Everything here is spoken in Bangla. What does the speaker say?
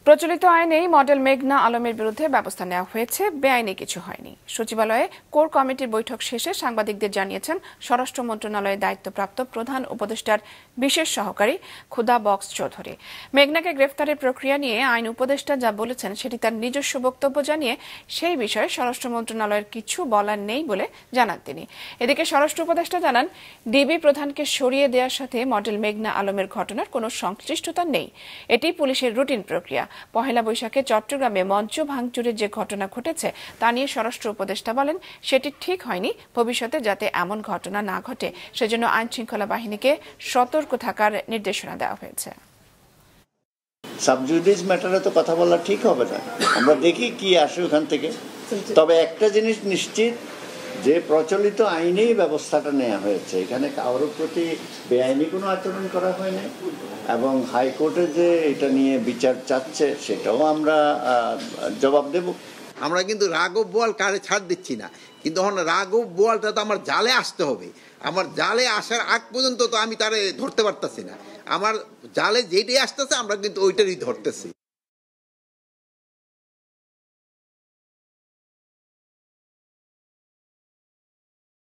প্রচলিত আইনেই মডেল মেঘনা আলমের বিরুদ্ধে ব্যবস্থা নেওয়া হয়েছে, বেআইনি কিছু হয়নি। সচিবালয়ে কোর কমিটির বৈঠক শেষে সাংবাদিকদের জানিয়েছেন স্বরাষ্ট্র মন্ত্রণালয়ের দায়িত্বপ্রাপ্ত প্রধান উপদেষ্টার বিশেষ সহকারী খুদা বক্স চৌধুরী। মেঘনাকে গ্রেফতারের প্রক্রিয়া নিয়ে আইন উপদেষ্টা যা বলেছেন সেটি তার নিজস্ব বক্তব্য জানিয়ে সেই বিষয়ে স্বরাষ্ট্র মন্ত্রণালয়ের কিছু বলার নেই বলে জানান তিনি। এদিকে স্বরাষ্ট্র উপদেষ্টা জানান, ডিবি প্রধানকে সরিয়ে দেওয়ার সাথে মডেল মেঘনা আলমের ঘটনার কোনো সংশ্লিষ্টতা নেই। এটি পুলিশের রুটিন প্রক্রিয়া। পহেলা বৈশাখে চট্টগ্রামে মঞ্চ ভাঙচুরের যে ঘটনা ঘটেছে তা নিয়ে স্বরাষ্ট্র উপদেষ্টা বলেন, সেটি ঠিক হয়নি। ভবিষ্যতে যাতে এমন ঘটনা না ঘটে সেজন্য আইন শৃঙ্খলা বাহিনীকে সতর্ক থাকার নির্দেশনা দেওয়া হয়েছে। সাবজুডিস ম্যাটারে তো কথা বলা ঠিক হবে না, আমরা দেখি কি আসে ওখান থেকে। তবে একটা জিনিস নিশ্চিত যে প্রচলিত আইনেই ব্যবস্থাটা নেওয়া হয়েছে, এখানে কারোর প্রতি বেআইনি কোনো আচরণ করা হয়নি এবং হাইকোর্টে যে এটা নিয়ে বিচার চাচ্ছে সেটাও আমরা জবাব দেব। আমরা কিন্তু রাঘব বোয়াল কারে ছাড় দিচ্ছি না, কিন্তু এখন রাঘব বোয়ালটা তো আমার জালে আসতে হবে। আমার জালে আসার আগ পর্যন্ত তো আমি তারে ধরতে পারতেছি না। আমার জালে যেটাই আসতেছে আমরা কিন্তু ওইটারই ধরতেছি।